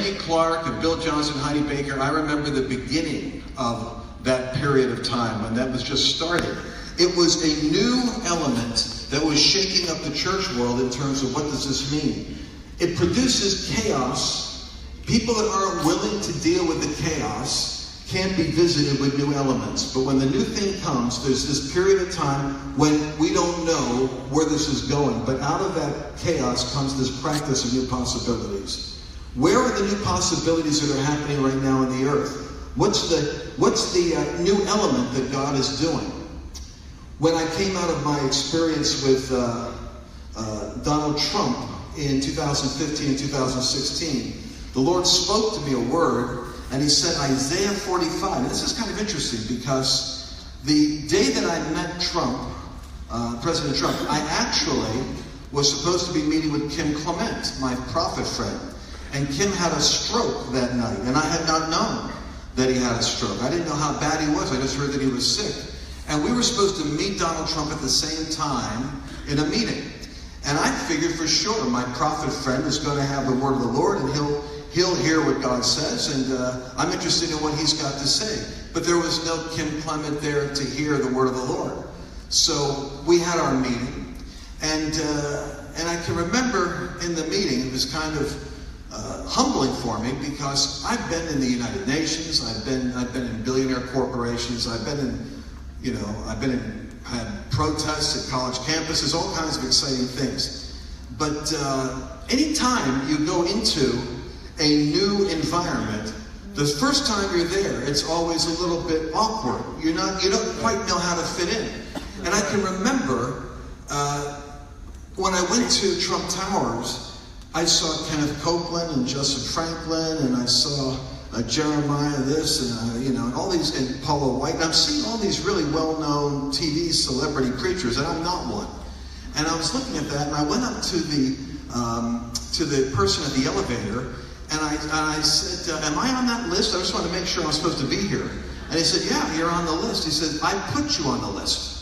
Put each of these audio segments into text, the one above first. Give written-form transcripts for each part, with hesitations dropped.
Randy Clark and Bill Johnson, Heidi Baker, I remember the beginning of that period of time when that was just starting. It was a new element that was shaking up the church world in terms of what does this mean. It produces chaos. People that aren't willing to deal with the chaos can't be visited with new elements. But when the new thing comes, there's this period of time when we don't know where this is going. But out of that chaos comes this practice of new possibilities. Where are the new possibilities that are happening right now in the earth? What's the new element that God is doing? When I came out of my experience with Donald Trump in 2015 and 2016, the Lord spoke to me a word, and he said Isaiah 45. And this is kind of interesting because the day that I met Trump, President Trump, I actually was supposed to be meeting with Kim Clement, my prophet friend. And Kim had a stroke that night, and I had not known that he had a stroke. I didn't know how bad he was. I just heard that he was sick. And we were supposed to meet Donald Trump at the same time in a meeting. And I figured for sure my prophet friend is going to have the word of the Lord, and he'll hear what God says, and I'm interested in what he's got to say. But there was no Kim Clement there to hear the word of the Lord. So we had our meeting, and I can remember in the meeting, it was kind of humbling for me because I've been in the United Nations, I've been in billionaire corporations, I've been had protests at college campuses, all kinds of exciting things. But anytime you go into a new environment, the first time you're there, it's always a little bit awkward. You don't quite know how to fit in. And I can remember when I went to Trump Towers, I saw Kenneth Copeland and Joseph Franklin, and I saw Jeremiah this, and all these, and Paula White. And I'm seeing all these really well-known TV celebrity preachers, and I'm not one. And I was looking at that, and I went up to the person at the elevator, and I said, am I on that list? I just wanted to make sure I was supposed to be here. And he said, yeah, you're on the list. He said, I put you on the list.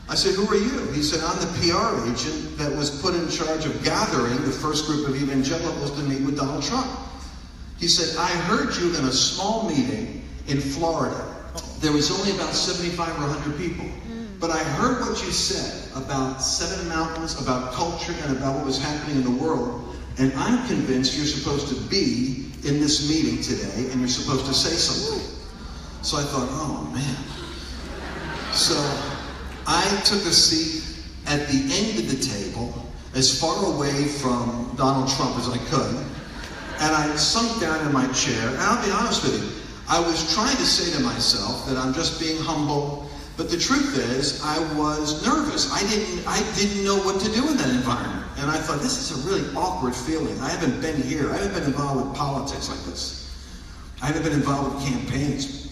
I said, who are you? He said, I'm the PR agent that was put in charge of gathering the first group of evangelicals to meet with Donald Trump. He said, I heard you in a small meeting in Florida. There was only about 75 or 100 people. But I heard what you said about 7 mountains, about culture, and about what was happening in the world. And I'm convinced you're supposed to be in this meeting today, and you're supposed to say something. So I thought, oh man. So I took a seat at the end of the table, as far away from Donald Trump as I could, and I sunk down in my chair. And I'll be honest with you, I was trying to say to myself that I'm just being humble, but the truth is, I was nervous. I didn't know what to do in that environment. And I thought, this is a really awkward feeling. I haven't been here. I haven't been involved with politics like this. I haven't been involved with campaigns.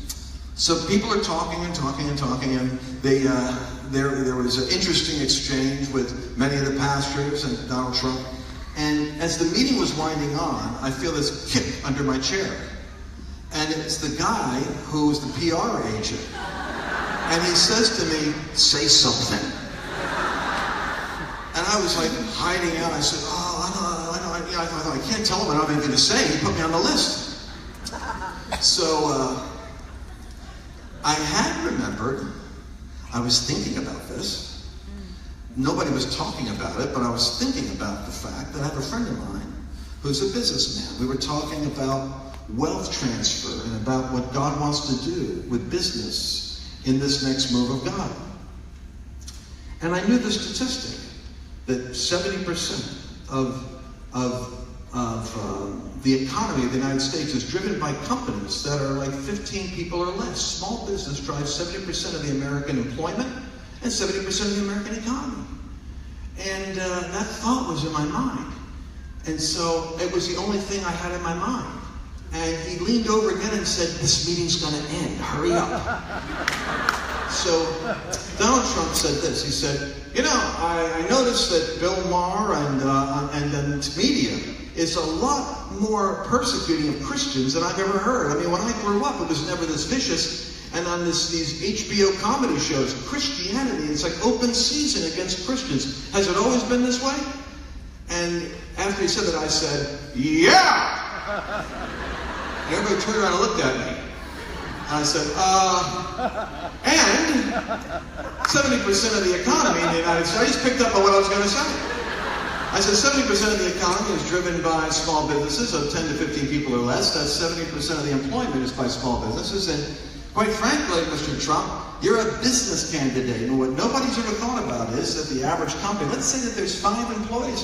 So people are talking and talking and talking, and there was an interesting exchange with many of the pastors and Donald Trump. And as the meeting was winding on, I feel this kick under my chair. And it's the guy who's the PR agent. And he says to me, say something. And I was like hiding out. I said, I thought, I can't tell him I don't have anything to say. He put me on the list. So I had remembered, I was thinking about this. Nobody was talking about it, but I was thinking about the fact that I have a friend of mine who's a businessman. We were talking about wealth transfer and about what God wants to do with business in this next move of God. And I knew the statistic that 70% of the economy of the United States is driven by companies that are like 15 people or less. Small business drives 70% of the American employment and 70% of the American economy. And that thought was in my mind. And so it was the only thing I had in my mind. And he leaned over again and said, this meeting's going to end. Hurry up. So Donald Trump said this. He said, I noticed that Bill Maher and the media is a lot more persecuting of Christians than I've ever heard. I mean, when I grew up, it was never this vicious. And on these HBO comedy shows, Christianity, it's like open season against Christians. Has it always been this way? And after he said that, I said, yeah! And everybody turned around and looked at me. And I said, and 70% of the economy in the United States, I just picked up on what I was going to say. I said 70% of the economy is driven by small businesses of 10 to 15 people or less. That's 70% of the employment is by small businesses. And quite frankly, Mr. Trump, you're a business candidate. And what nobody's ever thought about is that the average company, let's say that there's 5 employees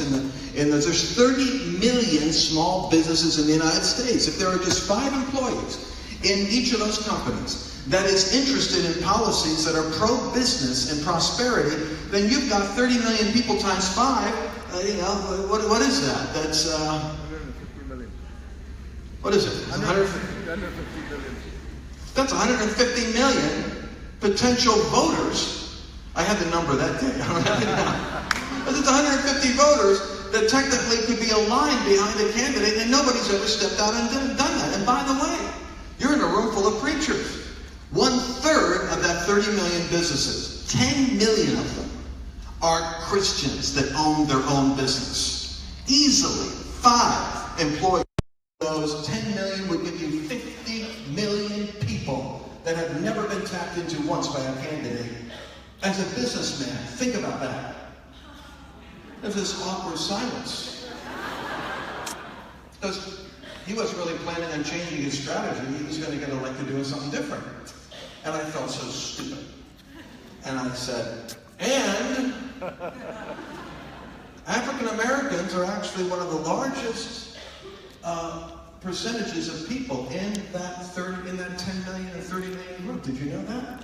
there's 30 million small businesses in the United States. If there are just 5 employees in each of those companies that is interested in policies that are pro-business and prosperity, then you've got 30 million people times 5. What is that? That's 150 million. What is it? 150 million. That's 150 million potential voters. I had the number that day. I don't have it now. But it's 150 voters that technically could be aligned behind a candidate, and nobody's ever stepped out and done that. And by the way, you're in a room full of preachers. 1/3 of that 30 million businesses, 10 million of them, are Christians that own their own business. Easily 5 employees. Those 10 million would give you 50 million people that have never been tapped into once by a candidate. As a businessman, think about that. There's this awkward silence. Because he was really planning on changing his strategy. He was going to get elected doing something different. And I felt so stupid. And I said, and African Americans are actually one of the largest percentages of people in that 10 million or 30 million group. Did you know that?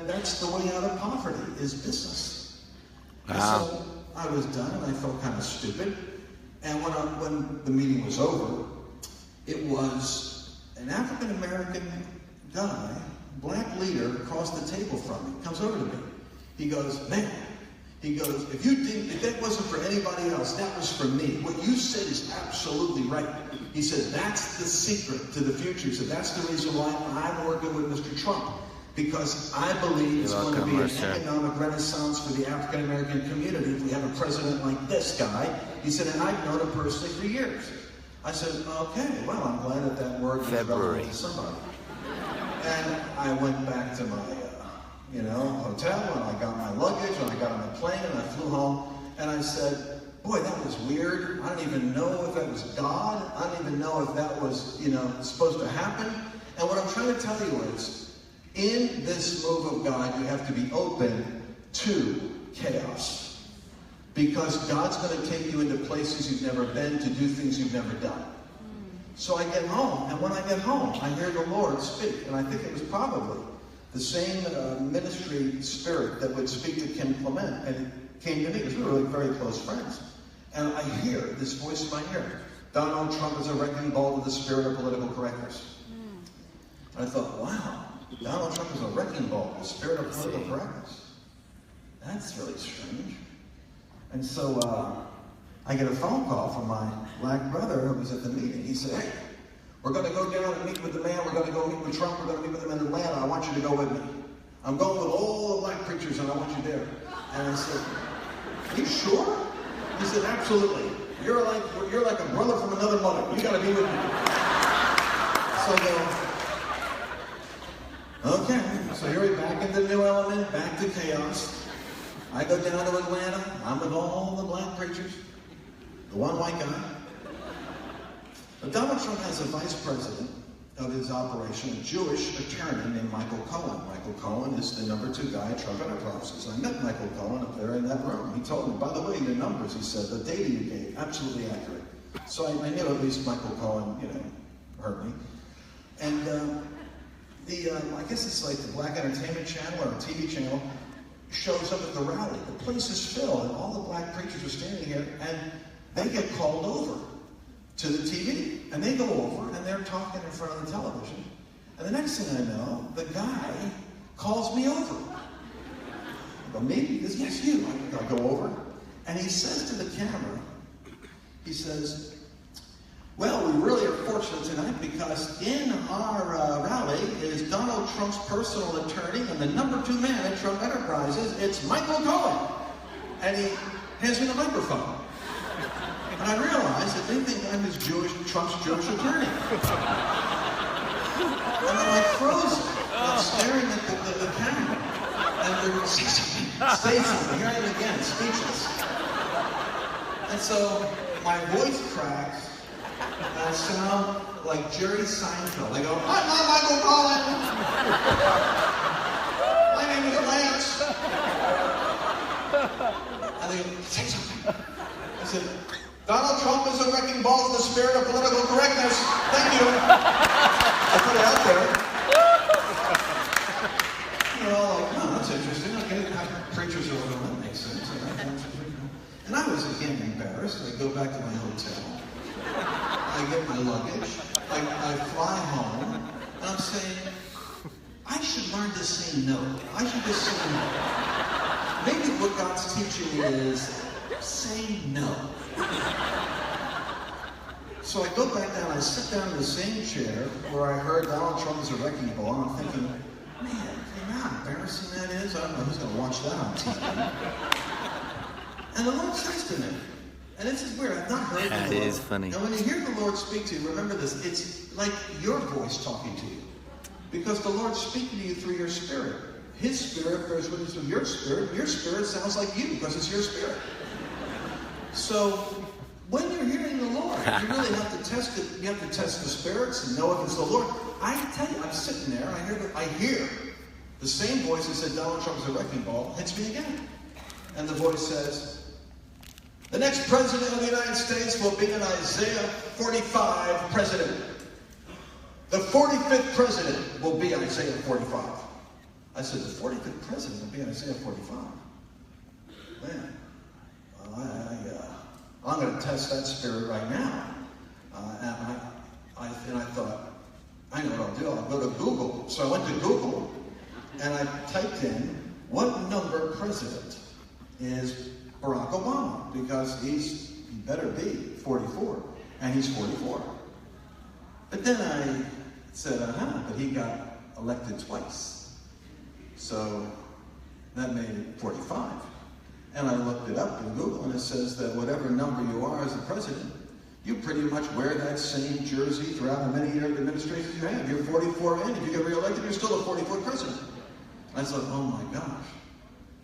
That's the way out of poverty, is business. Wow. And so I was done, and I felt kind of stupid. And when the meeting was over, it was an African American guy, black leader, across the table from me, comes over to me. He goes, man, if that wasn't for anybody else, that was for me. What you said is absolutely right. He said, that's the secret to the future. He said, that's the reason why I'm working with Mr. Trump. Because I believe it's going to be an economic renaissance for the African American community if we have a president like this guy. He said, and I've known him personally for years. I said, okay, well, I'm glad that word was relevant to somebody. And I went back to my hotel, and I got my luggage, and I got on a plane, and I flew home, and I said, boy, that was weird. I don't even know if that was God. I don't even know if that was, supposed to happen. And what I'm trying to tell you is, in this move of God, you have to be open to chaos. Because God's going to take you into places you've never been, to do things you've never done. So I get home, and when I get home, I hear the Lord speak, and I think it was probably the same ministry spirit that would speak to Kim Clement, and it came to me because we were really very close friends. And I hear this voice in my ear: Donald Trump is a wrecking ball to the spirit of political correctness. And I thought, wow, Donald Trump is a wrecking ball to the spirit of political correctness. That's really strange. And so I get a phone call from my black brother who was at the meeting. He said, hey, we're going to go down and meet with the man. We're going to go meet with Trump. We're going to meet with him in Atlanta. I want you to go with me. I'm going with all the black preachers, and I want you there. And I said, are you sure? He said, absolutely. You're like a brother from another mother. You got to be with me. So I go, okay. So here we're back in the new element, back to chaos. I go down to Atlanta. I'm with all the black preachers. The one white guy. But Donald Trump has a vice president of his operation, a Jewish attorney named Michael Cohen. Michael Cohen is the #2 guy at Trump Enterprises. I met Michael Cohen up there in that room. He told me, by the way, the numbers, he said, the data you gave, absolutely accurate. So I knew at least Michael Cohen, heard me. And I guess it's like the Black Entertainment Channel or a TV channel, shows up at the rally. The place is filled, and all the black preachers are standing here, and they get called over to the TV. And they go over, and they're talking in front of the television. And the next thing I know, the guy calls me over. I go, me? He goes, yes, you. I go over, and he says to the camera, he says, well, we really are fortunate tonight because in our rally is Donald Trump's personal attorney and the #2 man at Trump Enterprises. It's Michael Cohen. And he hands me the microphone. And I realized that they think I'm Trump's Jewish attorney. And I'm like frozen. I'm staring at the camera. And they're say something. Here I am again, speechless. And so my voice cracks. And I sound like Jerry Seinfeld. I go, I'm not Michael Collins. My name is Lance. And they go, say something. I said, Donald Trump is a wrecking ball in the spirit of political correctness. Thank you. I put it out there. You know, like, oh, that's interesting. Okay, preachers are over. That makes sense. And I was again embarrassed. I go back to my hotel. I get my luggage. I fly home. And I'm saying, I should learn to say no. I should just say no. Maybe what God's teaching me is say no. So I go back down, I sit down in the same chair where I heard Donald Trump is a wrecking ball, and I'm thinking, man, you know how embarrassing that is? I don't know who's going to watch that on TV. And the Lord says to me, and this is weird, I've not heard the Lord. That is funny. And when you hear the Lord speak to you, remember this, it's like your voice talking to you. Because the Lord's speaking to you through your spirit. His spirit bears witness with your spirit. Your spirit sounds like you because it's your spirit. So when you're hearing the Lord, you really have to test it. You have to test the spirits and know if it's the Lord. I tell you, I'm sitting there. I hear the same voice that said Donald Trump is a wrecking ball hits me again, and the voice says, "The next president of the United States will be an Isaiah 45 president. The 45th president will be Isaiah 45." I said, "The 45th president will be Isaiah 45." Man. I'm going to test that spirit right now. And I thought, I know what I'll do. I'll go to Google. So I went to Google, and I typed in, what number president is Barack Obama? Because he better be 44, and he's 44. But then I said, but he got elected twice. So that made it 45. And I looked it up in Google, and it says that whatever number you are as the president, you pretty much wear that same jersey throughout the many year administrations you have. You're 44 in. If you get reelected, you're still a 44th president. I thought, oh my gosh,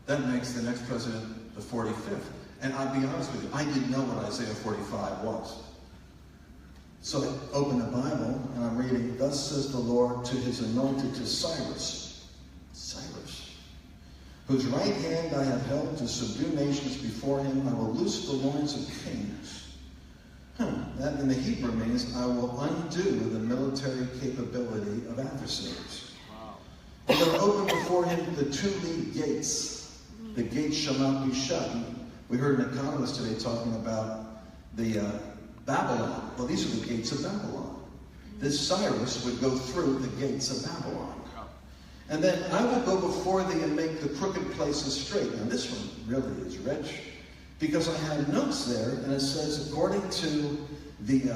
that makes the next president the 45th. And I'll be honest with you, I didn't know what Isaiah 45 was. So I opened the Bible, and I'm reading, "Thus says the Lord to his anointed, to Cyrus, whose right hand I have held to subdue nations before him. I will loose the loins of kings." That in the Hebrew means I will undo the military capability of adversaries. Wow. I'm going to open before him the two lead gates. The gates shall not be shut. We heard an economist today talking about the Babylon. Well, these are the gates of Babylon. This Cyrus would go through the gates of Babylon. And then I will go before thee and make the crooked places straight. Now this one really is rich, because I had notes there, and it says according to the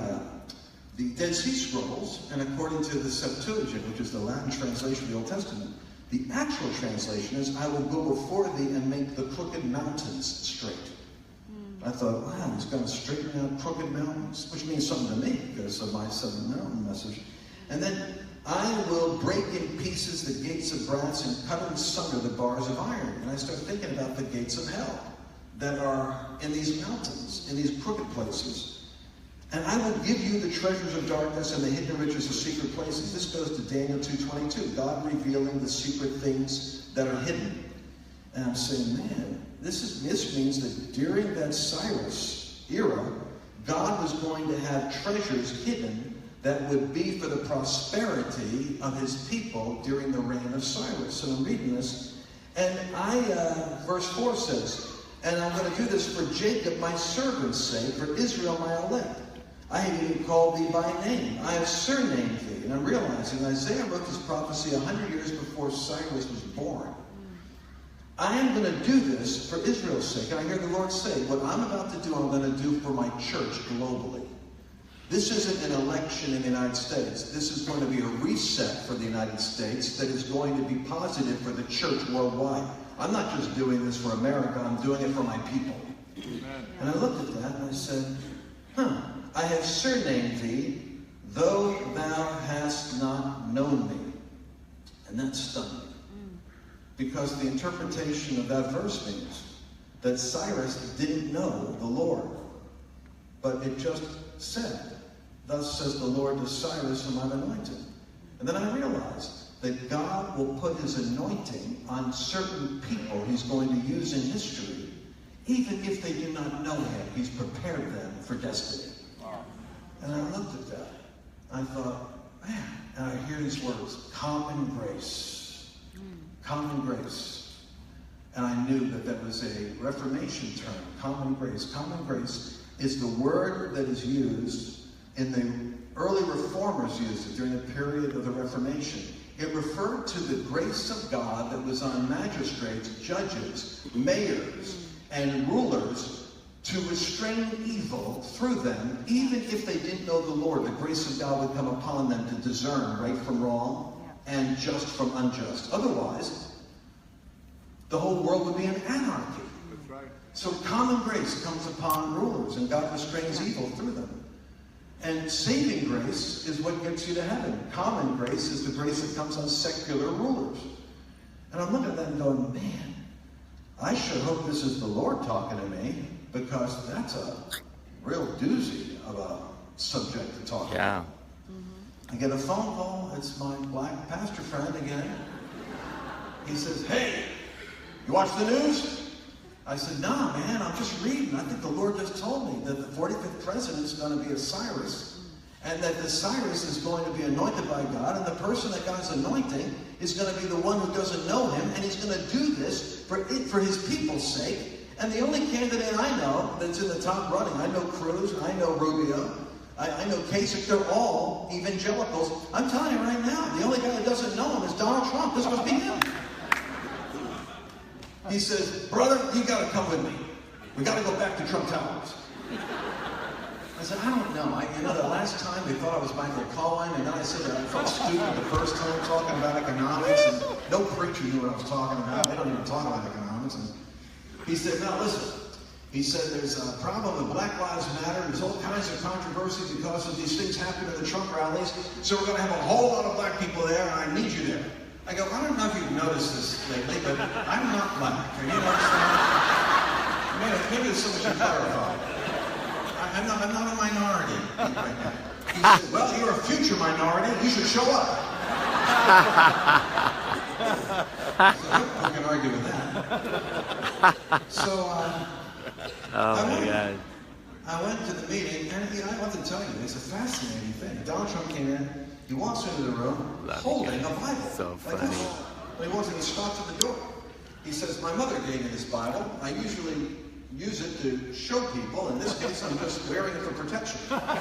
Dead Sea Scrolls and according to the Septuagint, which is the Latin translation of the Old Testament, the actual translation is, I will go before thee and make the crooked mountains straight. I thought, wow, he's going to straighten out crooked mountains, which means something to me because of my Seven Mountain message. And then I will break in pieces the gates of brass and cut asunder the bars of iron. And I start thinking about the gates of hell that are in these mountains, in these crooked places. And I will give you the treasures of darkness and the hidden riches of secret places. This goes to Daniel 2:22, God revealing the secret things that are hidden. And I'm saying, man, this means that during that Cyrus era, God was going to have treasures hidden that would be for the prosperity of his people during the reign of Cyrus. And I'm reading this, and verse 4 says, "And I'm going to do this for Jacob, my servant's sake, for Israel, my elect. I have even called thee by name. I have surnamed thee." And I'm realizing Isaiah wrote this prophecy 100 years before Cyrus was born. I am going to do this for Israel's sake. And I hear the Lord say, what I'm about to do, I'm going to do for my church globally. This isn't an election in the United States. This is going to be a reset for the United States that is going to be positive for the church worldwide. I'm not just doing this for America, I'm doing it for my people. Amen. And I looked at that and I said, I have surnamed thee, though thou hast not known me. that stunned me. Because the interpretation of that verse means that Cyrus didn't know the Lord. But it just said, thus says the Lord to Cyrus, whom I've anointed. And then I realized that God will put his anointing on certain people he's going to use in history, even if they do not know him. He's prepared them for destiny. Wow. And I looked at that. I thought, man, and I hear these words, common grace. Common grace. And I knew that that was a Reformation term, common grace. Common grace is the word that is used in the early reformers used it during the period of the Reformation. It referred to the grace of God that was on magistrates, judges, mayors, and rulers to restrain evil through them, even if they didn't know the Lord. The grace of God would come upon them to discern right from wrong and just from unjust. Otherwise, the whole world would be in anarchy. That's right. So common grace comes upon rulers, and God restrains evil through them. And saving grace is what gets you to heaven. Common grace is the grace that comes on secular rulers. And I'm looking at that and going, man, I sure hope this is the Lord talking to me, because that's a real doozy of a subject to talk about. I get a phone call. It's my black pastor friend again. He says, hey, you watch the news? I said, nah, man, I'm just reading. I think the Lord just told me that the 45th president is going to be a Cyrus, and that the Cyrus is going to be anointed by God, and the person that God's anointing is going to be the one who doesn't know him, and he's going to do this for his people's sake. And the only candidate I know that's in the top running, I know Cruz, I know Rubio, I know Kasich, they're all evangelicals. I'm telling you right now, the only guy that doesn't know him is Donald Trump. This must be him. He says, brother, you got to come with me. We got to go back to Trump Towers. I said, I don't know. The last time they thought I was Michael Cohen, and then I said I felt stupid the first time talking about economics, and no preacher knew what I was talking about. They don't even talk about economics. And he said, now listen. He said, there's a problem with Black Lives Matter. There's all kinds of controversy because of these things happening at the Trump rallies. So we're going to have a whole lot of black people there, and I need you there. I go, I don't know if you've noticed this lately, but I'm not black. Are you understand? Maybe there's so much to clarify. I'm not a minority right now. He said, well, you're a future minority. You should show up. So we can argue with that. So, I went to the meeting, and I want to tell you, it's a fascinating thing. Donald Trump came in. He walks into the room holding a Bible. So funny. Like when he walks in, he stops at the door. He says, my mother gave me this Bible. I usually use it to show people. In this case, I'm just wearing it for protection. The guy's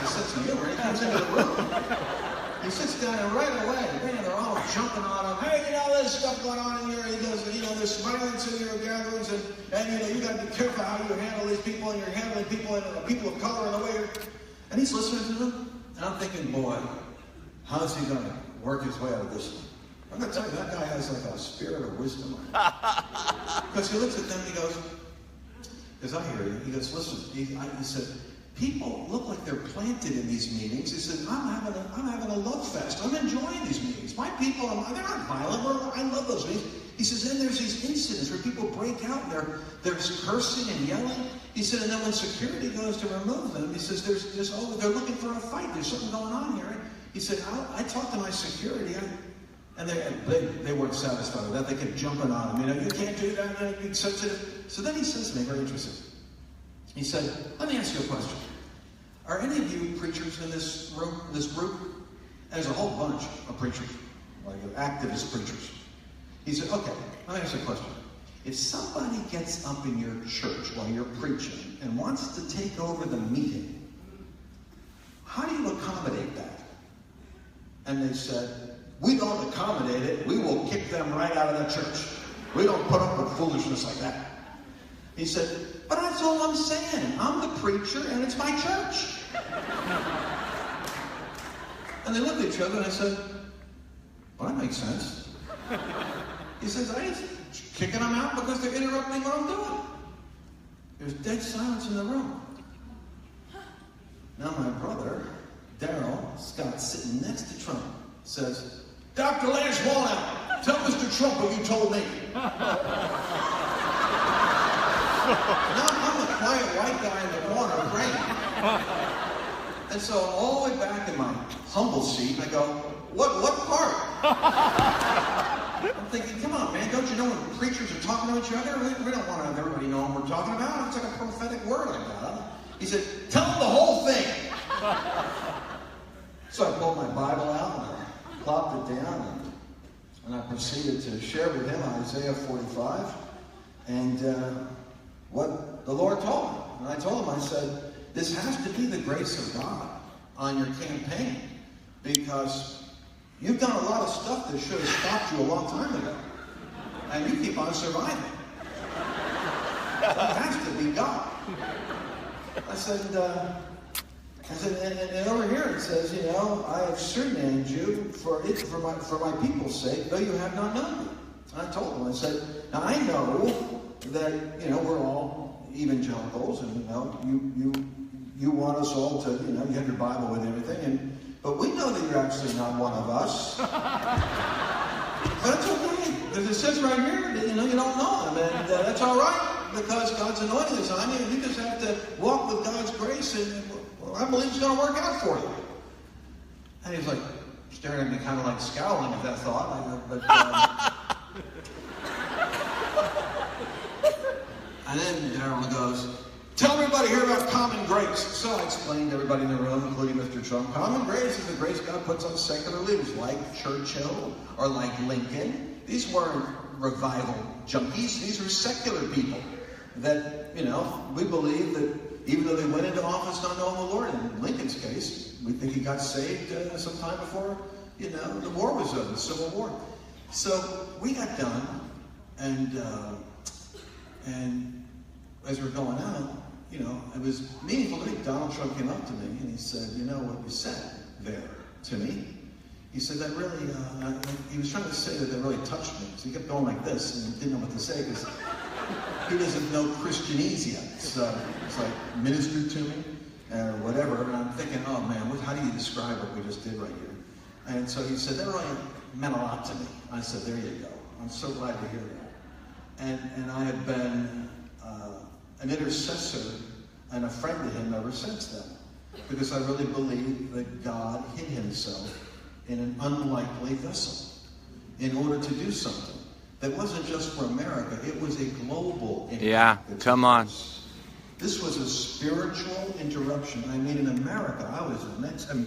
a sense of humor. He comes into the room. He sits down, and right away, man, they're all jumping on him. Hey, there's stuff going on in here. He goes, there's violence in your gatherings, and you got to be careful how you handle these people, and you're handling people and people of color in the way you're... And he's listening to them, and I'm thinking, boy, how's he going to work his way out of this one? I'm going to tell you, that guy has like a spirit of wisdom. Because he looks at them, and he goes, because I hear you, he goes, listen, he said, people look like they're planted in these meetings. He said, I'm having a love fest. I'm enjoying these meetings. My people, they're not violent. I love those meetings. He says, then there's these incidents where people break out and they're cursing and yelling. He said, and then when security goes to remove them, he says, they're looking for a fight. There's something going on here. He said, I talked to my security, and they weren't satisfied with that. They kept jumping on him. You can't do that. You're being sensitive. So then he says to me, very interesting. He said, let me ask you a question. Are any of you preachers in this room, this group? And there's a whole bunch of preachers, like activist preachers. He said, okay, let me ask you a question. If somebody gets up in your church while you're preaching and wants to take over the meeting, how do you accommodate that? And they said, we don't accommodate it. We will kick them right out of that church. We don't put up with foolishness like that. He said, but that's all I'm saying. I'm the preacher, and it's my church. And they looked at each other, and I said, well, that makes sense. He says, I ain't kicking them out because they're interrupting what I'm doing. There's dead silence in the room. Now my brother, Daryl, Scott, sitting next to Trump, says, Dr. Lance Wallnau, tell Mr. Trump what you told me. Now I'm the quiet white guy in the corner praying. And so all the way back in my humble seat, I go, what part? I'm thinking, come on, man, don't you know when preachers are talking to each other? We don't want to have everybody know what we're talking about. It's like a prophetic word like that. He said, tell them the whole thing. So I pulled my Bible out and I plopped it down and I proceeded to share with him Isaiah 45 and what the Lord told me. And I told him, I said, this has to be the grace of God on your campaign because you've done a lot of stuff that should have stopped you a long time ago. And you keep on surviving. It has to be God. I said, and over here it says, you know, I have surnamed you for my people's sake, though you have not known me. And I told him, I said, now I know that, you know, we're all evangelicals, and, you know, you want us all to, you know, you have your Bible with everything, but we know that you're actually not one of us. But that's okay, because it says right here that, you know, you don't know him, and that's all right, because God's anointing is on you, and you just have to walk with God's grace, and well, I believe it's going to work out for you. And he's like staring at me, kind of like scowling at that thought. And then Darrell goes, tell everybody here about common grace. So I explained to everybody in the room, including Mr. Trump, common grace is the grace God puts on secular leaders like Churchill or like Lincoln. These weren't revival junkies. These were secular people that, you know, we believe that even though they went into office not knowing the Lord, in Lincoln's case, we think he got saved sometime before, you know, the war was over, the Civil War. So we got done, and as we're going out, you know, it was meaningful to me. Donald Trump came up to me and he said, you know what you said there to me? He said that really, he was trying to say that really touched me. So he kept going like this and didn't know what to say because he doesn't know Christianese yet. So it's like, ministered to me or whatever. And I'm thinking, oh man, how do you describe what we just did right here? And so he said, that really meant a lot to me. I said, there you go. I'm so glad to hear that. And I have been an intercessor and a friend to him ever since then. Because I really believe that God hid himself in an unlikely vessel in order to do something that wasn't just for America. It was a global impact. Yeah, come on. This was a spiritual interruption. I mean, in America,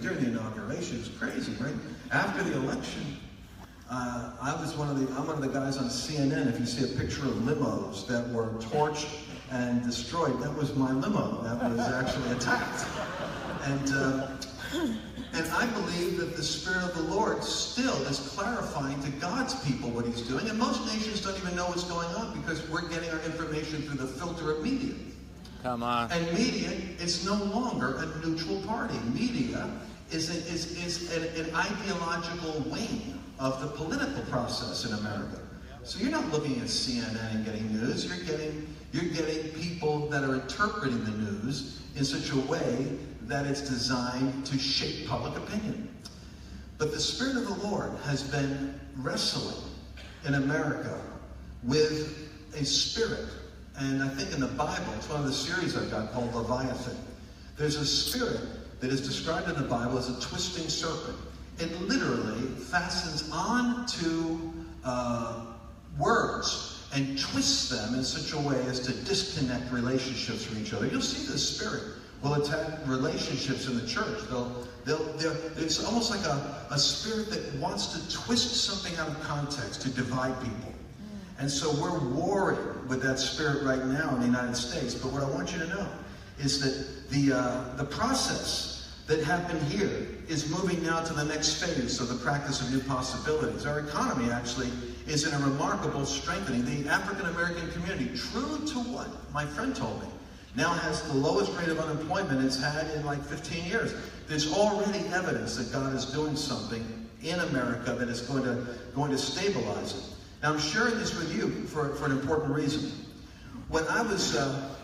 during the inauguration, it was crazy, right? After the election, I'm one of the guys on CNN. If you see a picture of limos that were torched and destroyed, that was my limo that was actually attacked. And I believe that the Spirit of the Lord still is clarifying to God's people what he's doing. And most nations don't even know what's going on because we're getting our information through the filter of media. Come on. And media is no longer a neutral party. Media is an ideological wing of the political process in America. So you're not looking at CNN and getting news. You're getting people that are interpreting the news in such a way that it's designed to shape public opinion. But the Spirit of the Lord has been wrestling in America with a spirit. And I think in the Bible, it's one of the series I've got called Leviathan. There's a spirit that is described in the Bible as a twisting serpent. It literally fastens onto words and twists them in such a way as to disconnect relationships from each other. You'll see this spirit will attack relationships in the church. It's almost like a spirit that wants to twist something out of context to divide people. And so we're warring with that spirit right now in the United States. But what I want you to know is that the process that happened here is moving now to the next phase of the practice of new possibilities. Our economy actually is in a remarkable strengthening. The African American community, true to what my friend told me, now has the lowest rate of unemployment it's had in like 15 years. There's already evidence that God is doing something in America that is going to stabilize it. Now I'm sharing this with you for an important reason. When I was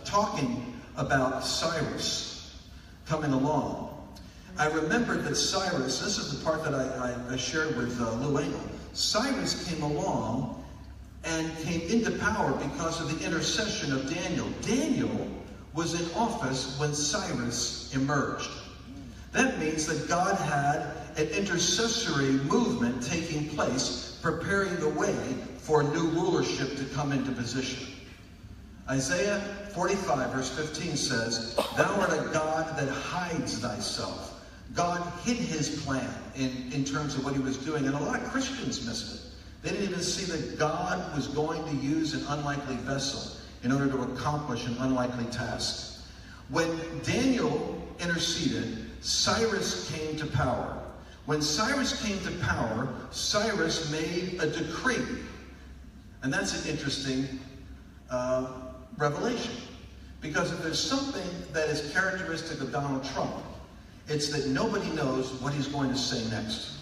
talking about Cyrus coming along, I remembered that Cyrus, this is the part that I shared with Lou Engle, Cyrus came along and came into power because of the intercession of Daniel. Daniel was in office when Cyrus emerged. That means that God had an intercessory movement taking place, preparing the way for new rulership to come into position. Isaiah 45 verse 15 says, "Thou art a God that hides thyself." God hid his plan in terms of what he was doing, and a lot of Christians missed it. They didn't even see that God was going to use an unlikely vessel in order to accomplish an unlikely task. When Daniel interceded, Cyrus came to power. When Cyrus came to power, Cyrus made a decree. And that's an interesting revelation. Because if there's something that is characteristic of Donald Trump, it's that nobody knows what he's going to say next.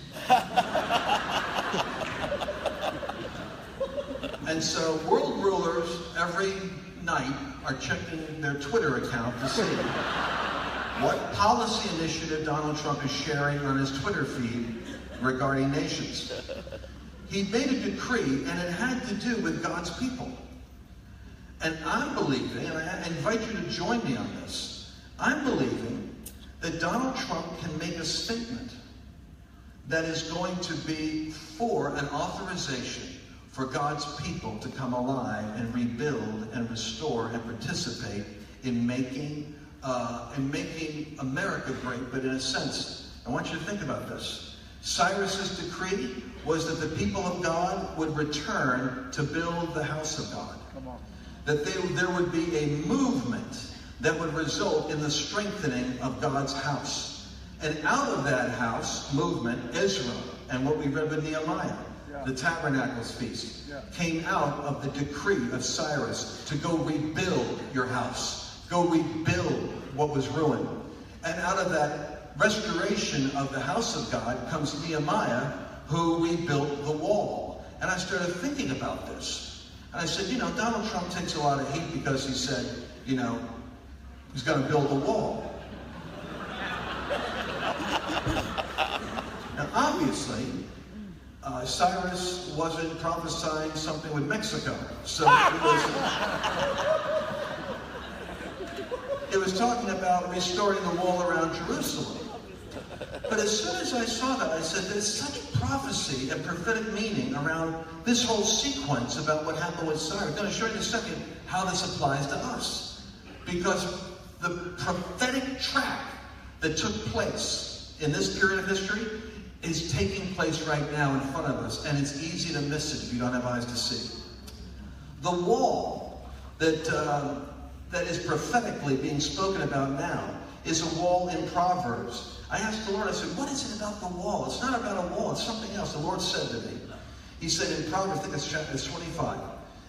And so world rulers every night are checking their Twitter account to see what policy initiative Donald Trump is sharing on his Twitter feed regarding nations. He made a decree, and it had to do with God's people. And I'm believing, and I invite you to join me on this, I'm believing that Donald Trump can make a statement that is going to be for an authorization for God's people to come alive and rebuild and restore and participate in making America great. But in a sense, I want you to think about this. Cyrus's decree was that the people of God would return to build the house of God. Come on. That there would be a movement that would result in the strengthening of God's house. And out of that house movement, Israel, and what we read with Nehemiah, the Tabernacles Feast, came out of the decree of Cyrus to go rebuild your house. Go rebuild what was ruined. And out of that restoration of the house of God comes Nehemiah, who rebuilt the wall. And I started thinking about this. And I said, Donald Trump takes a lot of heat because he said, he's going to build a wall. Now, obviously, Cyrus wasn't prophesying something with Mexico. So it was talking about restoring the wall around Jerusalem. But as soon as I saw that, I said, there's such prophecy and prophetic meaning around this whole sequence about what happened with Cyrus. I'm going to show you in a second how this applies to us. Because the prophetic track that took place in this period of history is taking place right now in front of us, and it's easy to miss it if you don't have eyes to see. The wall that is prophetically being spoken about now is a wall in Proverbs. I asked the Lord, I said, what is it about the wall? It's not about a wall, it's something else. The Lord said to me, he said in Proverbs, I think it's chapter 25,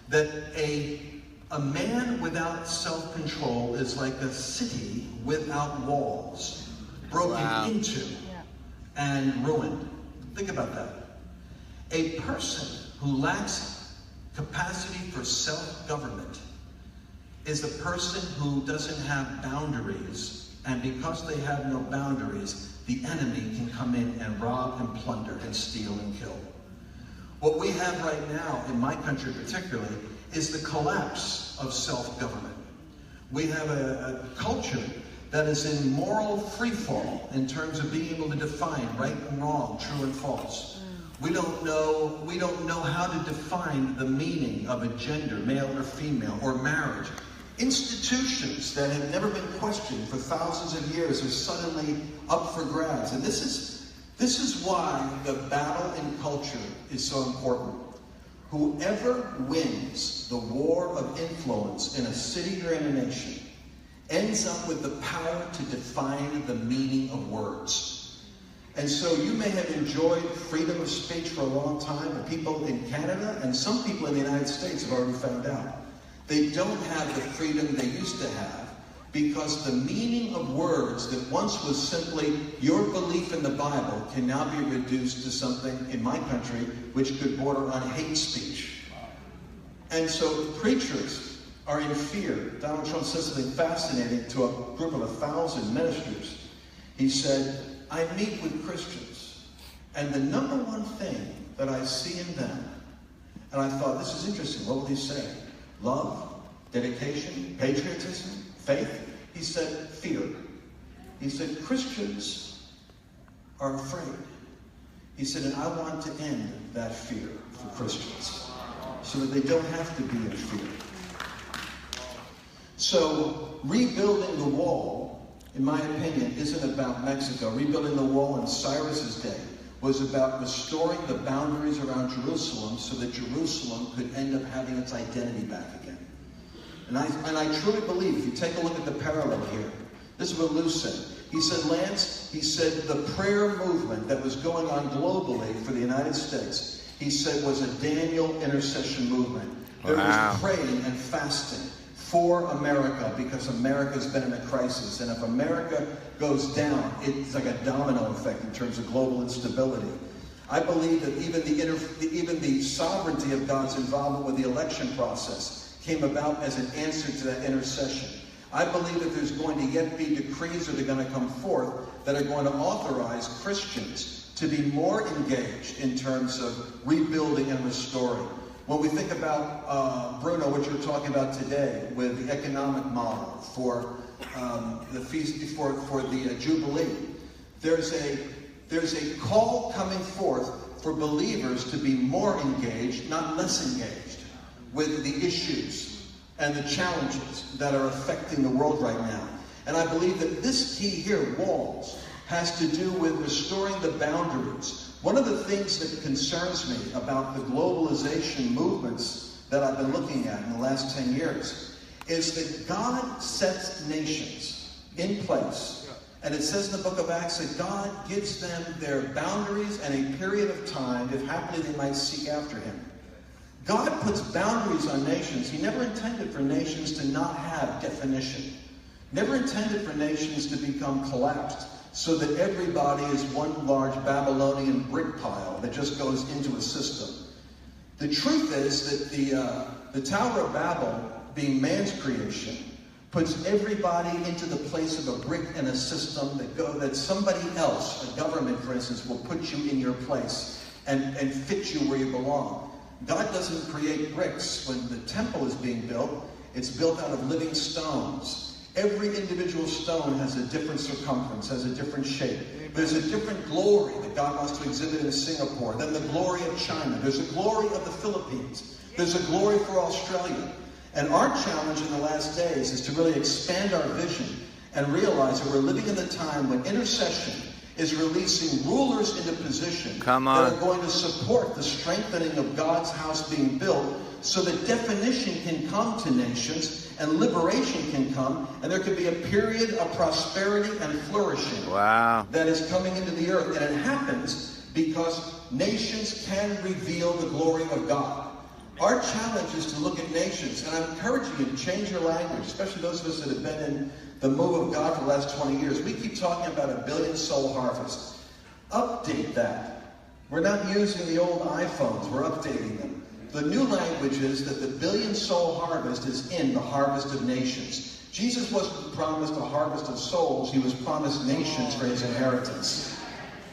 that a man without self-control is like a city without walls, broken into and ruined. Think about that. A person who lacks capacity for self-government is a person who doesn't have boundaries, and because they have no boundaries, the enemy can come in and rob and plunder and steal and kill. What we have right now, in my country particularly, is the collapse of self-government. We have a culture that is in moral freefall in terms of being able to define right and wrong, true and false. We don't know how to define the meaning of a gender, male or female, or marriage. Institutions that have never been questioned for thousands of years are suddenly up for grabs. And this is why the battle in culture is so important. Whoever wins the war of influence in a city or in a nation ends up with the power to define the meaning of words. And so you may have enjoyed freedom of speech for a long time, and people in Canada and some people in the United States have already found out. They don't have the freedom they used to have because the meaning of words that once was simply your belief in the Bible can now be reduced to something in my country which could border on hate speech. And so preachers are in fear. Donald Trump said something fascinating to a group of 1,000 ministers. He said, I meet with Christians, and the number one thing that I see in them, and I thought, this is interesting, what will he say? Love, dedication, patriotism, faith? He said, fear. He said, Christians are afraid. He said, and I want to end that fear for Christians, so that they don't have to be in fear. So, rebuilding the wall, in my opinion, isn't about Mexico. Rebuilding the wall in Cyrus's day was about restoring the boundaries around Jerusalem so that Jerusalem could end up having its identity back again. And I truly believe, if you take a look at the parallel here, this is what Lou said. He said, Lance, he said the prayer movement that was going on globally for the United States, he said was a Daniel intercession movement. There was praying and fasting for America, because America's been in a crisis. And if America goes down, it's like a domino effect in terms of global instability. I believe that even the sovereignty of God's involvement with the election process came about as an answer to that intercession. I believe that there's going to yet be decrees that are going to come forth that are going to authorize Christians to be more engaged in terms of rebuilding and restoring. When we think about, Bruno, what you're talking about today with the economic model for the feast, for the Jubilee, there's a call coming forth for believers to be more engaged, not less engaged, with the issues and the challenges that are affecting the world right now. And I believe that this key here, walls, has to do with restoring the boundaries. One of the things that concerns me about the globalization movements that I've been looking at in the last 10 years is that God sets nations in place. And it says in the book of Acts that God gives them their boundaries and a period of time, if haply they might seek after him. God puts boundaries on nations. He never intended for nations to not have definition. Never intended for nations to become collapsed so that everybody is one large Babylonian brick pile that just goes into a system. The truth is that the Tower of Babel, being man's creation, puts everybody into the place of a brick in a system that somebody else, a government for instance, will put you in your place and fit you where you belong. God doesn't create bricks. When the temple is being built, it's built out of living stones. Every individual stone has a different circumference, has a different shape. There's a different glory that God wants to exhibit in Singapore than the glory of China. There's a glory of the Philippines. There's a glory for Australia. And our challenge in the last days is to really expand our vision and realize that we're living in the time when intercession is releasing rulers into position that are going to support the strengthening of God's house being built so that definition can come to nations and liberation can come, and there can be a period of prosperity and flourishing that is coming into the earth. And it happens because nations can reveal the glory of God. Our challenge is to look at nations, and I'm encouraging you to change your language, especially those of us that have been in the move of God for the last 20 years. We keep talking about a 1 billion soul harvest. Update that. We're not using the old iPhones, we're updating them. The new language is that the 1 billion soul harvest is in the harvest of nations. Jesus wasn't promised a harvest of souls, he was promised nations for his inheritance.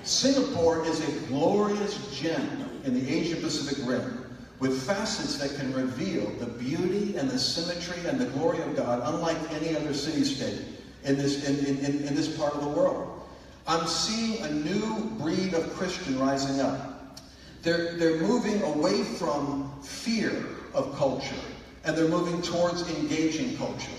Singapore is a glorious gem in the Asia-Pacific Rim, with facets that can reveal the beauty and the symmetry and the glory of God, unlike any other city-state in this part of the world. I'm seeing a new breed of Christian rising up. They're moving away from fear of culture, and they're moving towards engaging culture.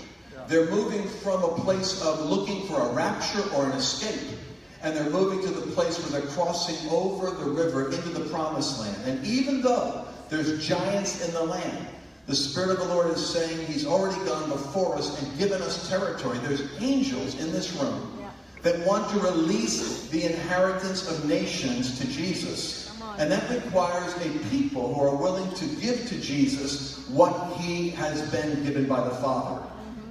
They're moving from a place of looking for a rapture or an escape, and they're moving to the place where they're crossing over the river into the promised land. And even though there's giants in the land, the Spirit of the Lord is saying he's already gone before us and given us territory. There's angels in this room that want to release the inheritance of nations to Jesus. And that requires a people who are willing to give to Jesus what he has been given by the Father.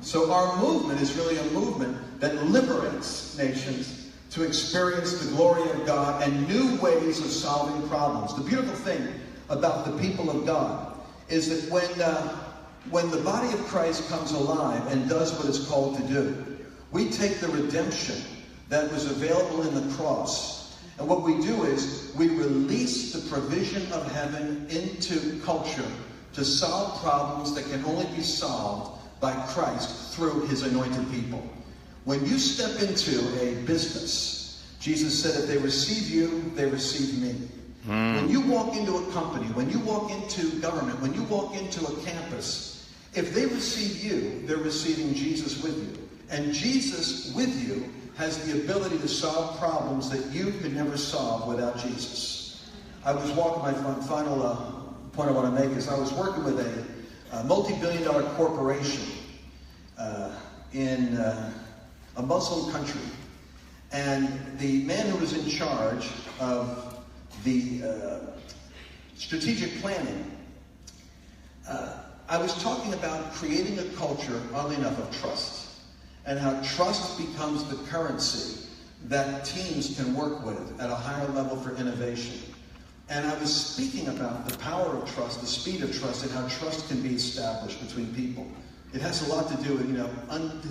So our movement is really a movement that liberates nations to experience the glory of God and new ways of solving problems. The beautiful thing about the people of God is that when the body of Christ comes alive and does what it's called to do, we take the redemption that was available in the cross. And what we do is we release the provision of heaven into culture to solve problems that can only be solved by Christ through his anointed people. When you step into a business, Jesus said, if they receive you, they receive me. When you walk into a company, when you walk into government, when you walk into a campus, if they receive you, they're receiving Jesus with you. And Jesus with you has the ability to solve problems that you could never solve without Jesus. I was walking, my final point I want to make is I was working with a multi-billion-dollar corporation in a Muslim country. And the man who was in charge of the strategic planning, I was talking about creating a culture, oddly enough, of trust, and how trust becomes the currency that teams can work with at a higher level for innovation. And I was speaking about the power of trust, the speed of trust, and how trust can be established between people. It has a lot to do with,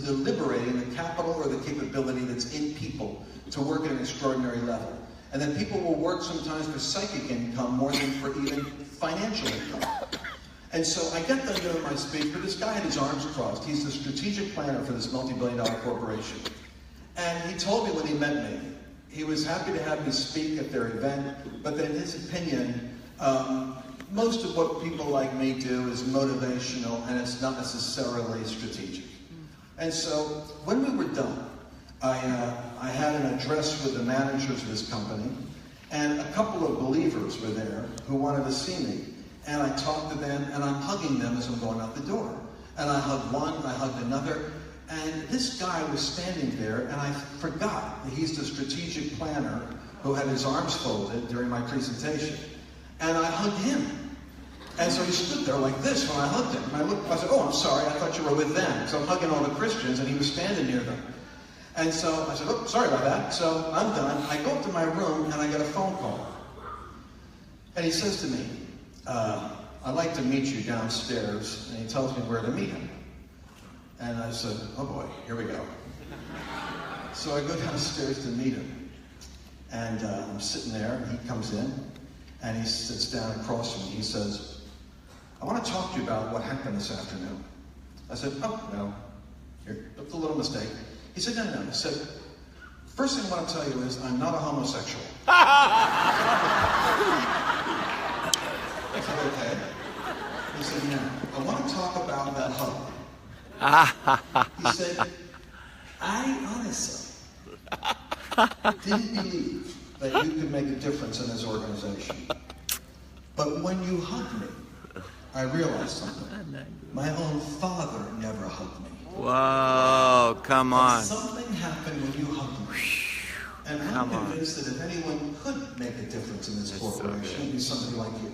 liberating the capital or the capability that's in people to work at an extraordinary level. And then people will work sometimes for psychic income more than for even financial income. And so I got done doing my speech, but this guy had his arms crossed. He's the strategic planner for this multi-billion-dollar corporation. And he told me when he met me, he was happy to have me speak at their event, but that in his opinion, most of what people like me do is motivational and it's not necessarily strategic. And so when we were done, I had an address with the managers of this company, and a couple of believers were there who wanted to see me. And I talked to them, and I'm hugging them as I'm going out the door. And I hugged one, I hugged another, and this guy was standing there, and I forgot that he's the strategic planner who had his arms folded during my presentation. And I hugged him. And so he stood there like this when I hugged him. And I said, oh, I'm sorry, I thought you were with them. So I'm hugging all the Christians, and he was standing near them. And so I said, oh, sorry about that. So I'm done. I go up to my room, and I get a phone call. And he says to me, I'd like to meet you downstairs. And he tells me where to meet him. And I said, oh boy, here we go. So I go downstairs to meet him. And I'm sitting there, and he comes in, and he sits down across from me. He says, I want to talk to you about what happened this afternoon. I said, oh, no, that's a little mistake. He said, no. He said, first thing I want to tell you is I'm not a homosexual. I said, okay. He said, now, I want to talk about that hug. He said, I honestly didn't believe that you could make a difference in this organization. But when you hugged me, I realized something. My own father never hugged me. Whoa, come on. And something happened when you hugged me. And I'm convinced that if anyone could make a difference in this corporation, it would be somebody like you.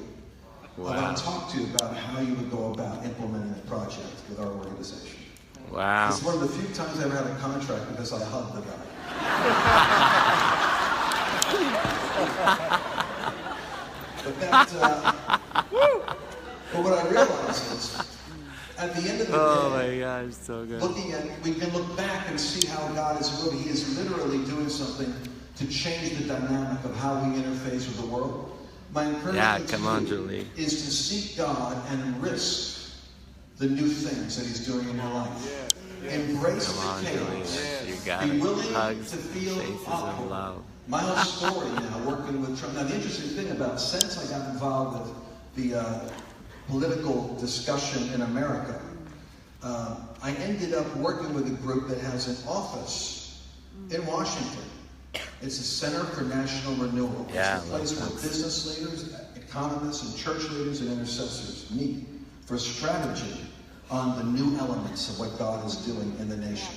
Wow. I want to talk to you about how you would go about implementing the project with our organization. Wow. It's one of the few times I ever had a contract because I hugged the guy. But what I realized is, at the end of the day, oh my God, it's so good. we can look back and see how God he is literally doing something to change the dynamic of how we interface with the world. My encouragement to you is to seek God and risk the new things that he's doing in your life. Embrace the chaos. Be willing to feel awkward. My whole story now, working with Trump. Now, the interesting thing about since I got involved with the political discussion in America, I ended up working with a group that has an office in Washington. It's a Center for National Renewal. It's a place where business leaders, economists, and church leaders and intercessors meet for strategy on the new elements of what God is doing in the nation.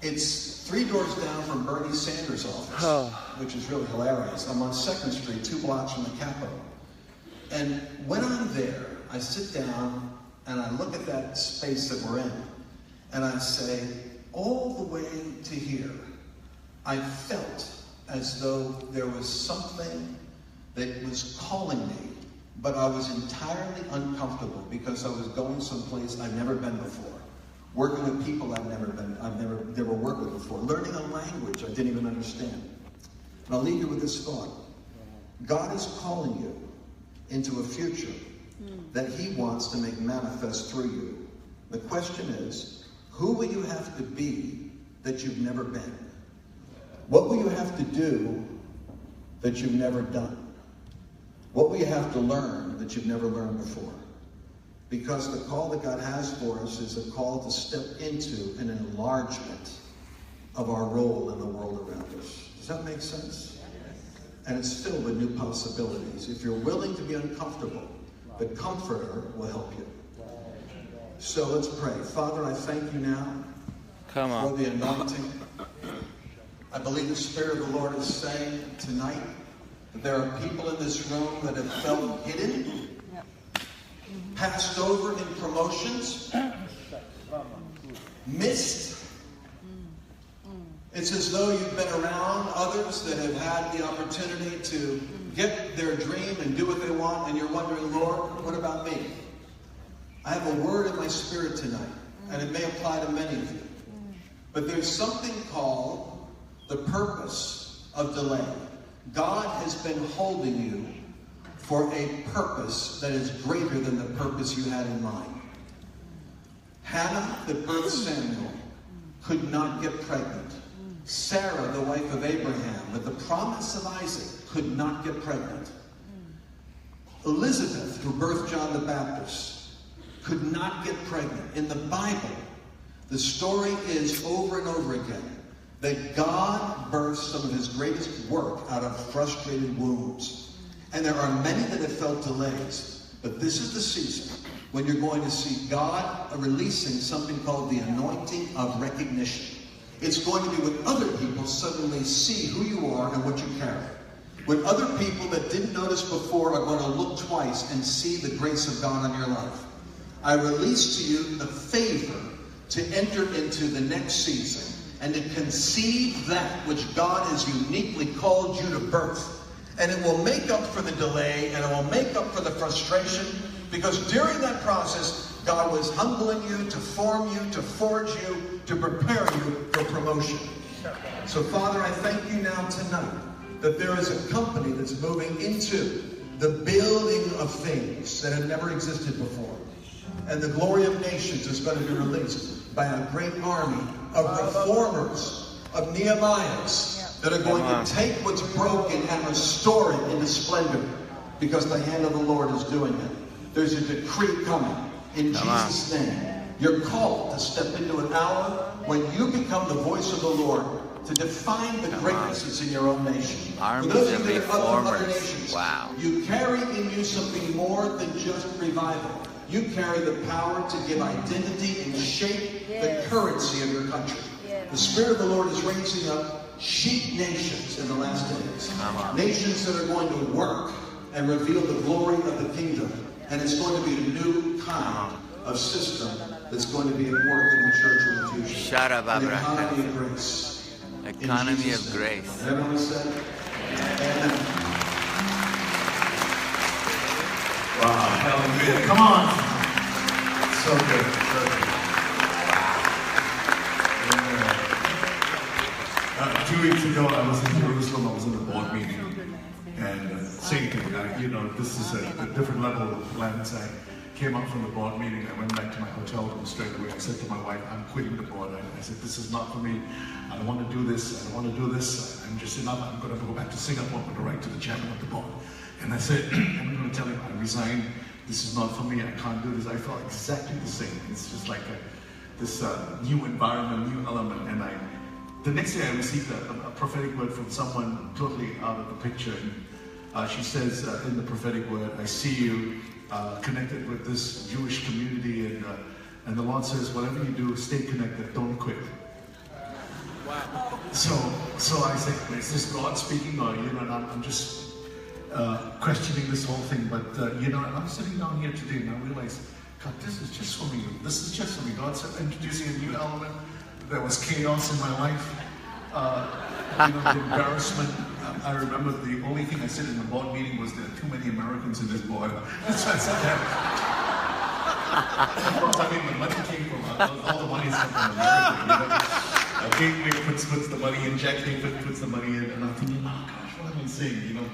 It's 3 doors down from Bernie Sanders' office, which is really hilarious. I'm on 2nd Street, 2 blocks from the Capitol. And when I'm there, I sit down and I look at that space that we're in, and I say, all the way to here, I felt as though there was something that was calling me, but I was entirely uncomfortable because I was going someplace I've never been before. Working with people I've never worked with before. Learning a language I didn't even understand. And I'll leave you with this thought. God is calling you into a future that He wants to make manifest through you. The question is, who will you have to be that you've never been? What will you have to do that you've never done? What will you have to learn that you've never learned before? Because the call that God has for us is a call to step into an enlargement of our role in the world around us. Does that make sense? And it's filled with new possibilities. If you're willing to be uncomfortable, the Comforter will help you. So let's pray. Father, I thank you now for the anointing. I believe the Spirit of the Lord is saying tonight that there are people in this room that have felt hidden, passed over in promotions, missed. It's as though you've been around others that have had the opportunity to get their dream and do what they want, and you're wondering, Lord, what about me? I have a word in my spirit tonight, and it may apply to many of you. But there's something called the purpose of delay. God has been holding you for a purpose that is greater than the purpose you had in mind. Hannah, that birthed Samuel, could not get pregnant. Sarah, the wife of Abraham, with the promise of Isaac, could not get pregnant. Elizabeth, who birthed John the Baptist, could not get pregnant. In the Bible, the story is over and over again that God birthed some of His greatest work out of frustrated wombs. And there are many that have felt delays. But this is the season when you're going to see God releasing something called the anointing of recognition. It's going to be when other people suddenly see who you are and what you carry. When other people that didn't notice before are going to look twice and see the grace of God on your life. I release to you the favor to enter into the next season and to conceive that which God has uniquely called you to birth. And it will make up for the delay, and it will make up for the frustration, because during that process, God was humbling you, to form you, to forge you, to prepare you for promotion. So, Father, I thank you now tonight that there is a company that's moving into the building of things that have never existed before. And the glory of nations is going to be released by a great army of reformers, of Nehemiahs, that are going to take what's broken and restore it into splendor, because the hand of the Lord is doing it. There's a decree coming in Jesus' name. You're called to step into an hour when you become the voice of the Lord to define the greatness that's in your own nation. Armies For those of of you that are other reformers. nations, Wow. you carry in you something more than just revival. You carry the power to give identity and shape the currency of your country. The Spirit of the Lord is raising up sheep nations in the last days. Nations that are going to work and reveal the glory of the kingdom. And it's going to be a new kind of system that's going to be at work in the church in the future. Shut up, An Abraham. economy of grace. Economy of grace. And everyone said, Amen. Wow, hallelujah. Come on. So good. So good. 2 weeks ago, I was in Jerusalem. I was in a board meeting. And same thing. This is a different level of plans. I came up from the board meeting. I went back to my hotel room straight away. I said to my wife, I'm quitting the board. I said, this is not for me. I don't want to do this. I don't want to do this. I'm just enough. I'm going to go back to Singapore and write to the chairman of the board. And I said, I'm going to tell him I resigned. This is not for me. I can't do this. I felt exactly the same. It's just like this new environment, new element. And the next day I received a prophetic word from someone totally out of the picture. And she says in the prophetic word, I see you connected with this Jewish community, and the Lord says, whatever you do, stay connected, don't quit. Wow. So I said, is this God speaking, or I'm just questioning this whole thing? But I'm sitting down here today and I realized, God, this is just for me. This is just for me. God said, introducing a new element. There was chaos in my life. The embarrassment. I remember the only thing I said in the board meeting was there are too many Americans in this board. So I said that. course, I mean, the money came from, all the money is from America, you know. Gateway puts the money in, Jack David puts the money in, and I'm thinking, oh gosh, what am I saying, you know?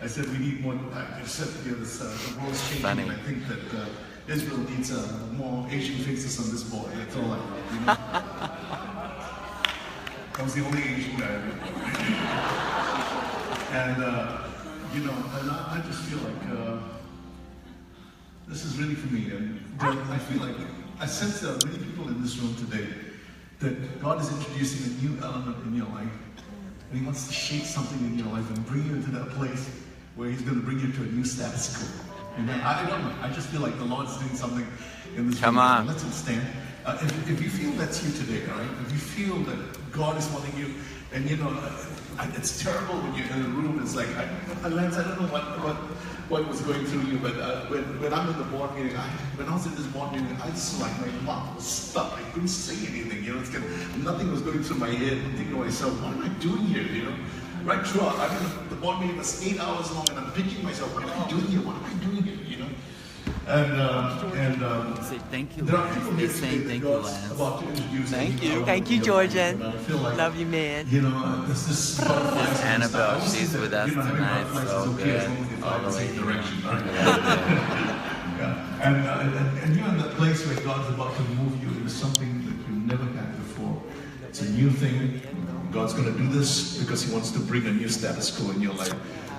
I said we need more, I said, you know, the world's changing, Funny. and I think that Israel needs more Asian faces on this board, that's all I know, you know? I was the only Asian guy I met. And, you know, and I just feel like this is really for me. And I feel like, I sense there are many people in this room today that God is introducing a new element in your life. And He wants to shape something in your life and bring you into that place where He's going to bring you to a new status quo. And I don't know, I just feel like the Lord's doing something in this room. Come on. Let's all stand. If you feel that's you today, all right? If you feel that God is wanting you, and you know, it's terrible when you're in a room. It's like, Lance, I don't know what was going through you, but when I'm in the board meeting, when I was in this board meeting, I just like my mouth was stuck. I couldn't say anything. You know, nothing was going through my head. I'm thinking to myself, what am I doing here? You know, right throughout. I mean, the board meeting was 8 hours long, and I'm thinking to myself, what am I doing here? What am I doing here? You know. Say thank you, There are Lance. people They're here today saying that thank you, God's Lance. about to introduce Thank a new you. element Thank you, in your life. Georgian. And I feel like, Love you, man. you know, this butterflies and Annabelle, stuff. I always she's think with that, us you know, having tonight, butterflies so is okay as good. long as they fly All in the the way same here. direction, right? Yeah. Yeah. And you're in that place where God's about to move you into something that you never had before. It's a new thing. God's going to do this because He wants to bring a new status quo in your life.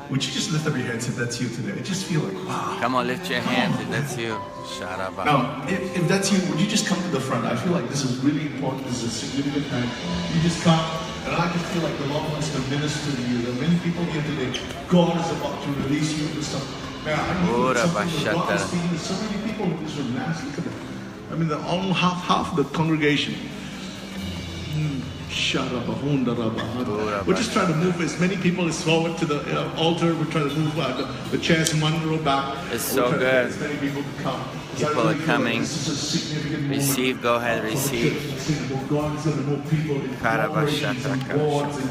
Would you just lift up your hands if that's you today? I just feel like, wow. Come on, lift your hands if that's you. Shut up. Now, if that's you, would you just come to the front? I feel like this is really important. This is a significant time. You just come, and I just feel like the Lord wants to minister to you. There are many people here today. God is about to release you into something. Man, I feel something that God is speaking to so many people in this room. Man, look at that. I mean, they're all half the congregation. We're just trying to move as many people as forward to the altar. We're trying to move the chairs one row back. It's so We're trying to good. get as many people to come. People are coming. This is a significant moment. Receive, go ahead, receive. God is going to move people in corporations and boards and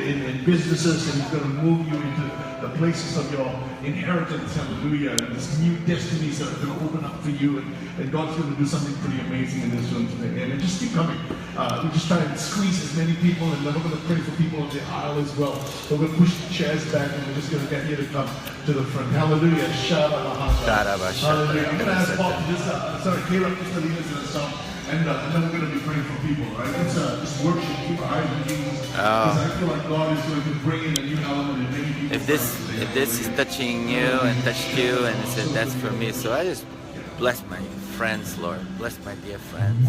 in businesses, and He's going to move you into the places of your inheritance, hallelujah, and these new destinies that are going to open up for you, and God's going to do something pretty amazing in this room today. And just keep coming. We just try to squeeze as many people, and then we're going to pray for people on the aisle as well. We're going to push the chairs back, and we're just going to get you to come to the front. Hallelujah. Hallelujah. I'm going to ask Paul to just, clear up just the leaders in the song. And then we're going to be praying for people, right? Let's just worship, keep our eyes on Jesus. Because I feel like God is going to bring in a new element in many people. If this is touching you and touched you and it said that's for me, so I just bless my friends, Lord. Bless my dear friends.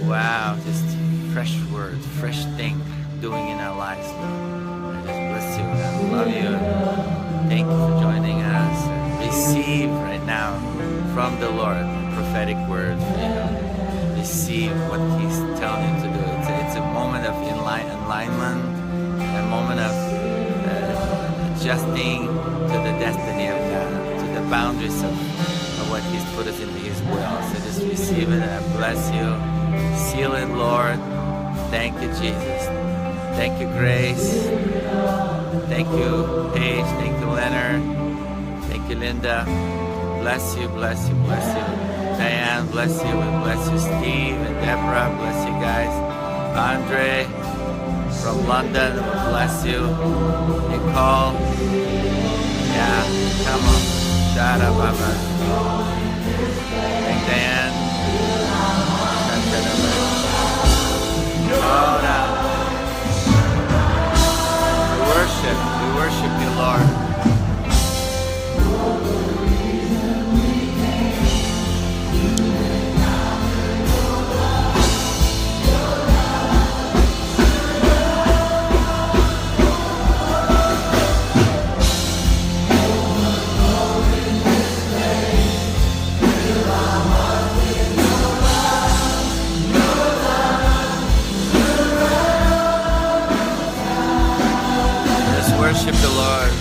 Wow, just fresh words, fresh thing doing in our lives, Lord. I just bless you and I love you. Thank you for joining us. Receive right now from the Lord a prophetic word for you. Receive what He's telling you to do. It's a moment of alignment, a moment of adjusting to the destiny of God, to the boundaries of what He's put us into His will. So just receive it and I bless you. Seal it, Lord. Thank you, Jesus. Thank you, Grace. Thank you, Paige. Thank you, Leonard. Thank you, Linda. Bless you, bless you, bless you. Diane, bless you, and bless you, Steve and Deborah, bless you guys. Andre from London, bless you. Nicole, yeah, come on. Shout out, Baba. Thank Diane. Oh, no. We worship you, Lord. Worship the Lord.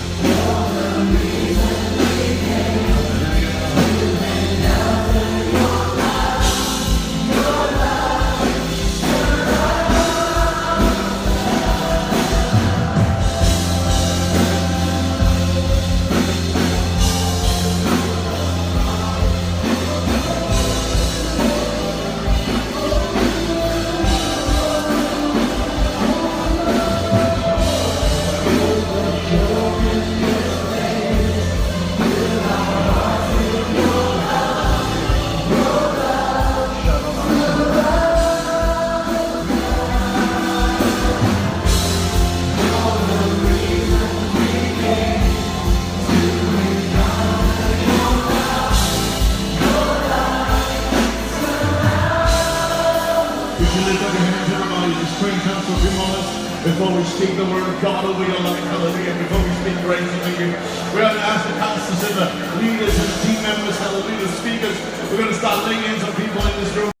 before we speak the word of God over your life, hallelujah, before we speak grace over you. We're going to ask the pastors and the leaders and team members, hallelujah, the speakers. We're going to start laying hands on people in this room.